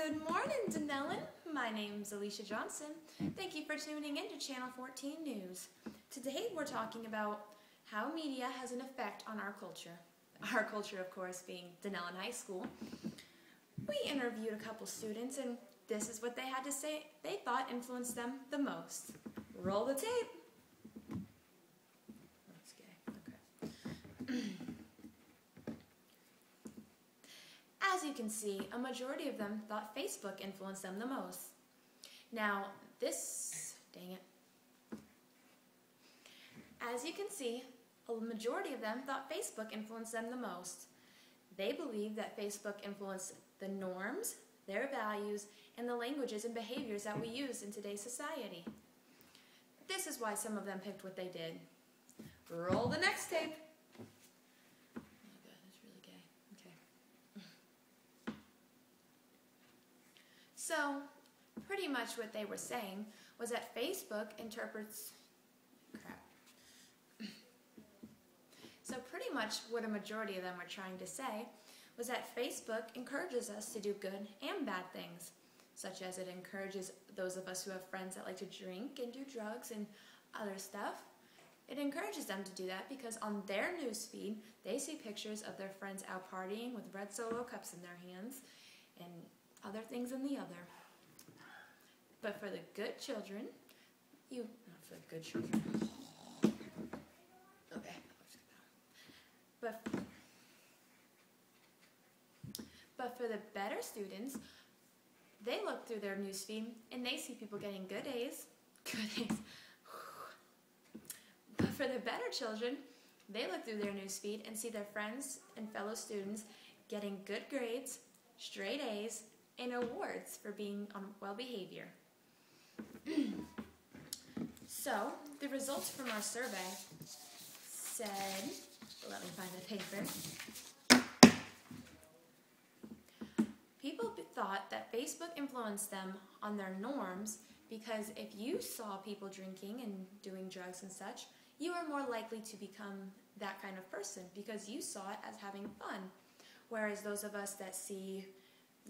Good morning, Dunellen. My name's Alicia Johnson. Thank you for tuning in to Channel 14 News. Today we're talking about how media has an effect on our culture. Our culture, of course, being Dunellen High School. We interviewed a couple students, and this is what they had to say they thought influenced them the most. Roll the tape. That's gay. Okay. As you can see, a majority of them thought Facebook influenced them the most. Now, dang it. As you can see, a majority of them thought Facebook influenced them the most. They believe that Facebook influenced the norms, their values, and the languages and behaviors that we use in today's society. This is why some of them picked what they did. Roll the next tape. So, pretty much what they were saying was that Facebook interprets... So pretty much what a majority of them were trying to say was that Facebook encourages us to do good and bad things, such as it encourages those of us who have friends that like to drink and do drugs and other stuff. It encourages them to do that because on their newsfeed, they see pictures of their friends out partying with red Solo cups in their hands and other things in the other. But for the good children, not for the good children. Okay. But for the better students, they look through their newsfeed and they see people getting good A's. But for the better children, they look through their newsfeed and see their friends and fellow students getting good grades, straight A's, and awards for being on well behavior. So, the results from our survey said, let me find the paper. People thought that Facebook influenced them on their norms because if you saw people drinking and doing drugs and such, you were more likely to become that kind of person because you saw it as having fun. Whereas those of us that see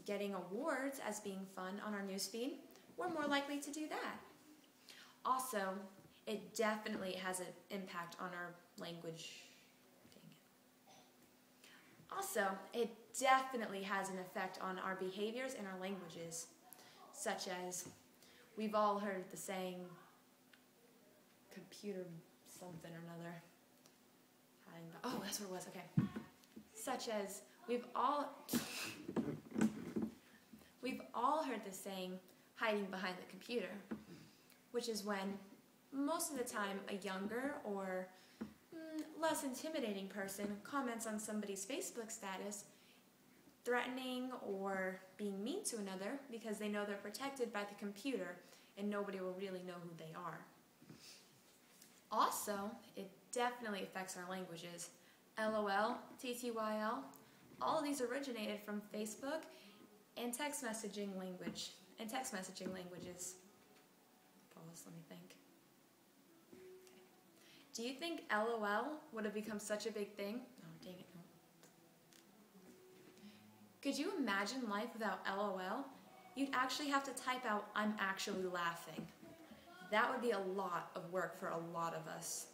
getting awards as being fun on our newsfeed, we're more likely to do that. Also, it definitely has an impact on our language. Also, it definitely has an effect on our behaviors and our languages, such as we've all heard the saying, computer something or another. Oh, that's what it was, okay. Such as we've all heard the saying, hiding behind the computer, which is when most of the time a younger or less intimidating person comments on somebody's Facebook status, threatening or being mean to another because they know they're protected by the computer and nobody will really know who they are. Also, it definitely affects our languages. LOL, TTYL, all of these originated from Facebook and text messaging languages. Pause, let me think. Okay. Do you think LOL would have become such a big thing? Oh, dang it, no. Could you imagine life without LOL? You'd actually have to type out, I'm actually laughing. That would be a lot of work for a lot of us.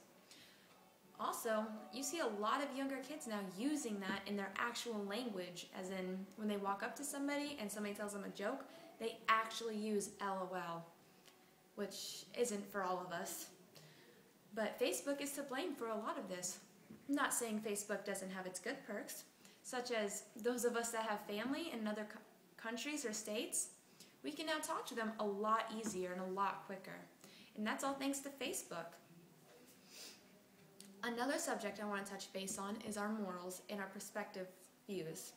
Also, you see a lot of younger kids now using that in their actual language, as in when they walk up to somebody and somebody tells them a joke, they actually use LOL, which isn't for all of us. But Facebook is to blame for a lot of this. I'm not saying Facebook doesn't have its good perks, such as those of us that have family in other countries or states, we can now talk to them a lot easier and a lot quicker. And that's all thanks to Facebook. Another subject I want to touch base on is our morals and our perspective views.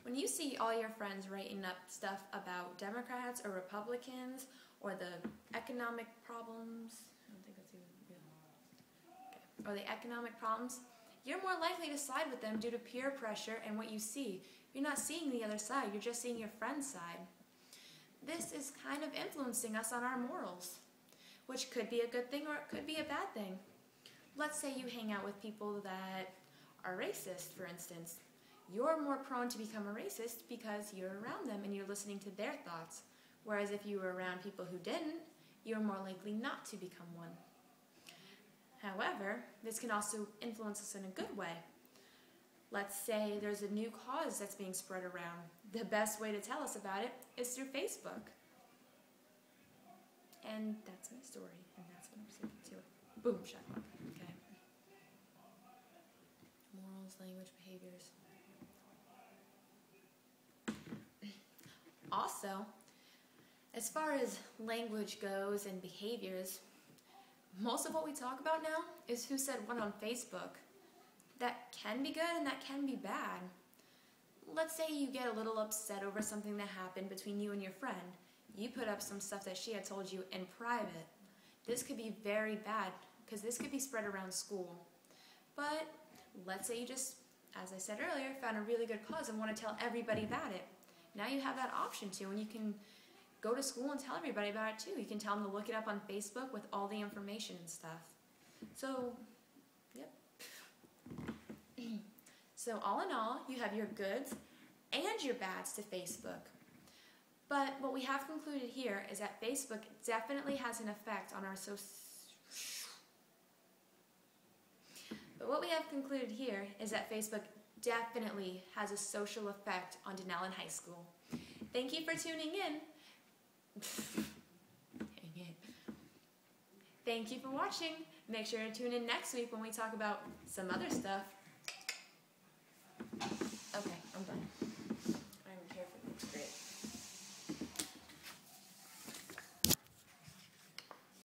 When you see all your friends writing up stuff about Democrats or Republicans or the economic problems, or the economic problems, you're more likely to side with them due to peer pressure and what you see. You're not seeing the other side, you're just seeing your friend's side. This is kind of influencing us on our morals, which could be a good thing or it could be a bad thing. Let's say you hang out with people that are racist, for instance. you're more prone to become a racist because you're around them and you're listening to their thoughts. Whereas if you were around people who didn't, you're more likely not to become one. However, this can also influence us in a good way. Let's say there's a new cause that's being spread around. The best way to tell us about it is through Facebook. And that's my story, and that's what I'm sticking to it. Boom, shut up. Okay. Morals, language, behaviors. Also, as far as language goes and behaviors, most of what we talk about now is who said what on Facebook. That can be good and that can be bad. Let's say you get a little upset over something that happened between you and your friend. You put up some stuff that she had told you in private. This could be very bad because this could be spread around school. But let's say you just, as I said earlier, found a really good cause and want to tell everybody about it. Now you have that option too, and you can go to school and tell everybody about it too. You can tell them to look it up on Facebook with all the information and stuff. So, yep. So all in all, you have your goods and your bads to Facebook. But what we have concluded here is that Facebook definitely has an effect on our But what we have concluded here is that Facebook definitely has a social effect on Denellen High School. Thank you for tuning in. Dang it. Thank you for watching. Make sure to tune in next week when we talk about some other stuff. Okay, I'm done.